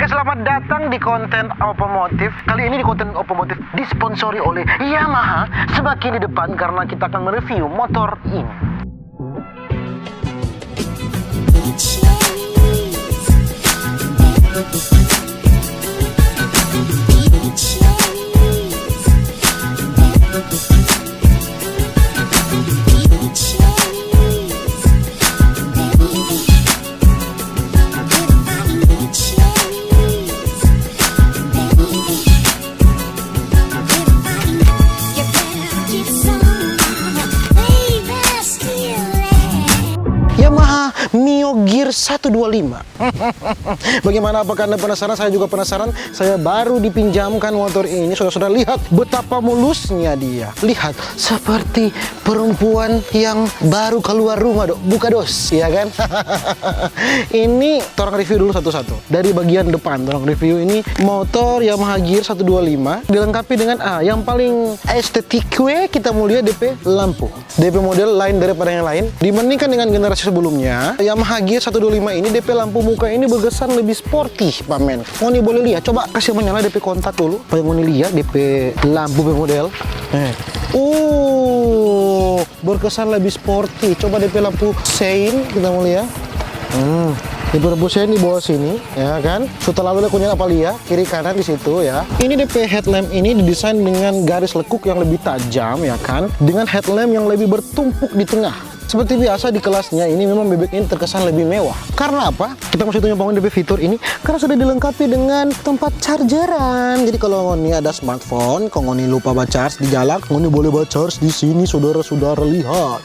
Oke, selamat datang di konten otomotif. Kali ini di konten otomotif disponsori oleh Yamaha semakin di depan karena kita akan mereview motor ini. Yamaha Mio Gear 125. Bagaimana, apakah Anda penasaran? Saya juga penasaran. Saya baru dipinjamkan motor ini. Saudara-saudara, lihat betapa mulusnya dia. Lihat, seperti perempuan yang baru keluar rumah, buka dos, ya kan? Ini tolong review dulu satu-satu. Dari bagian depan, tolong review ini motor Yamaha Gear 125 dilengkapi dengan yang paling estetik kita mau lihat DP lampu. DP model lain daripada yang lain. Dibandingkan dengan generasi sebelumnya, Yamaha Gear 125 ini DP lampu muka ini berkesan lebih sporty, Pak Men. Ngoni boleh lihat, coba kasih menyala DP kontak dulu. Supaya Ngoni lihat DP lampu model. Berkesan lebih sporty. Coba DP lampu sein kita mau lihat. DP lampu sein di bawah sini, ya kan? Setelah lalu kunyit apa lihat kiri kanan di situ ya. Ini DP headlamp ini didesain dengan garis lekuk yang lebih tajam, ya kan? Dengan headlamp yang lebih bertumpuk di tengah. Seperti biasa di kelasnya ini memang bebek ini terkesan lebih mewah. Karena apa? Kita masih tunjuk bangun DP fitur ini karena sudah dilengkapi dengan tempat chargeran. Jadi kalau ngoni ada smartphone, kalau ngoni lupa charge di jalan, ngoni boleh charge di sini. Saudara-saudara lihat,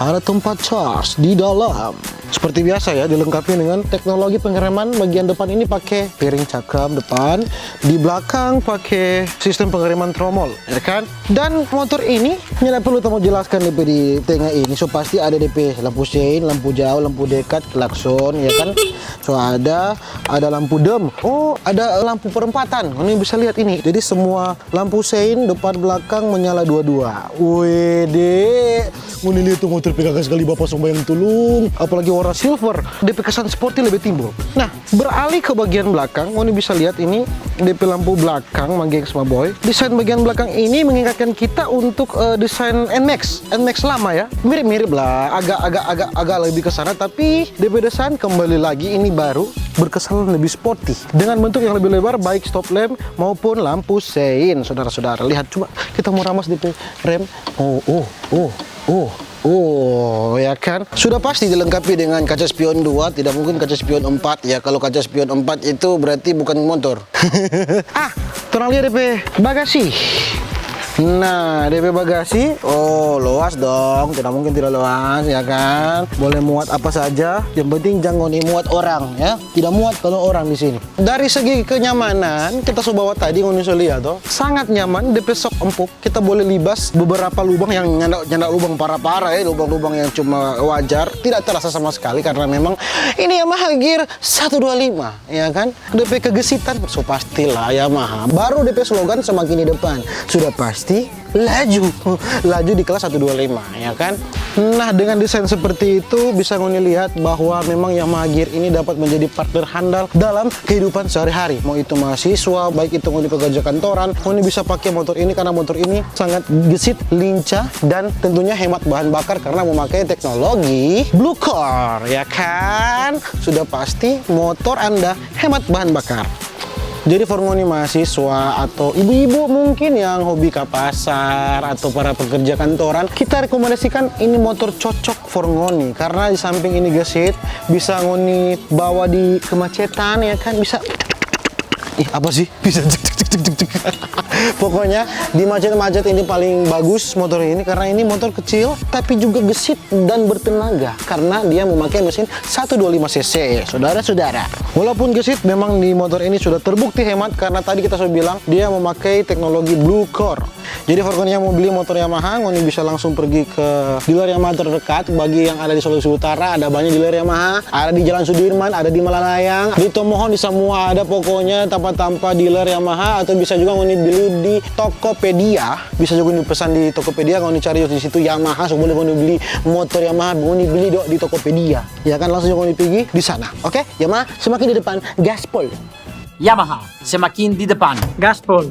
ada tempat charge di dalam. Seperti biasa ya, dilengkapi dengan teknologi pengereman. Bagian depan ini pakai piring cakram depan, di belakang pakai sistem pengereman tromol, ya kan? Dan motor ini tidak perlu kamu jelaskan DP di tengah ini. So pasti ada DP lampu sein, lampu jauh, lampu dekat, klakson, ya kan? So ada lampu dem. Oh, ada lampu perempatan. Ini bisa lihat ini. Jadi semua lampu sein depan belakang menyala dua-dua. Wede, ini lihat tuh motor pegang sekali bapak sombayang tulung. Apalagi warna silver, DP kesan sporty lebih timbul. Nah, beralih ke bagian belakang, ini bisa lihat ini DP lampu belakang manggeng sama boy. Desain bagian belakang ini mengingatkan kita untuk desain NMAX lama ya. Mirip-mirip lah, agak lebih ke sana, tapi DP desain kembali lagi ini baru berkesan lebih sporty dengan bentuk yang lebih lebar baik stop lamp maupun lampu sein. Saudara-saudara, lihat coba kita mau ramas DP rem. Ya kan? Sudah pasti dilengkapi dengan kaca spion 2, tidak mungkin kaca spion 4 ya. Kalau kaca spion 4 itu berarti bukan motor. Tolong lihat DP bagasi. Nah, DP bagasi, luas dong, tidak mungkin tidak luas, ya kan? Boleh muat apa saja, yang penting jangan muat orang, ya. Tidak muat kalau orang di sini. Dari segi kenyamanan, kita bawa tadi ngoni lihat toh, sangat nyaman. DP sok empuk, kita boleh libas beberapa lubang yang nyandak lubang parah-parah ya, lubang-lubang yang cuma wajar, tidak terasa sama sekali karena memang ini Yamaha Gear 125, ya kan? DP kegesitan, so pastilah Yamaha. Baru DP slogan semakin di depan, sudah pasti laju di kelas 125, ya kan? Nah, dengan desain seperti itu bisa ngoni lihat bahwa memang Yamaha Gear ini dapat menjadi partner handal dalam kehidupan sehari-hari. Mau itu mahasiswa, baik itu ngoni pekerja kantoran, ngoni bisa pakai motor ini karena motor ini sangat gesit, lincah, dan tentunya hemat bahan bakar karena memakai teknologi Blue Core, ya kan? Sudah pasti motor Anda hemat bahan bakar. Jadi for ngoni mahasiswa atau ibu-ibu mungkin yang hobi ke pasar atau para pekerja kantoran, kita rekomendasikan ini motor cocok for ngoni karena di samping ini gesit, bisa ngoni bawa di kemacetan, ya kan? Bisa apa sih? Bisa Pokoknya di macet-macet ini paling bagus motor ini karena ini motor kecil tapi juga gesit dan bertenaga karena dia memakai mesin 125 cc, saudara-saudara. Walaupun gesit, memang di motor ini sudah terbukti hemat karena tadi kita sudah bilang dia memakai teknologi Blue Core. Jadi for yang mau beli motor Yamaha, ngoni bisa langsung pergi ke dealer Yamaha terdekat. Bagi yang ada di Sulawesi Utara, ada banyak dealer Yamaha, ada di Jalan Sudirman, ada di Malalayang, di Tomohon, di semua ada pokoknya tanpa dealer Yamaha. Atau bisa juga ngoni beli di Tokopedia, bisa juga ngoni pesan di Tokopedia. Ngoni cari di situ Yamaha, boleh ngoni beli motor Yamaha, ngoni beli di Tokopedia, ya kan? Langsung ngoni pergi di sana. Oke, Yamaha semakin di depan, gaspol. Yamaha semakin di depan. Gaspol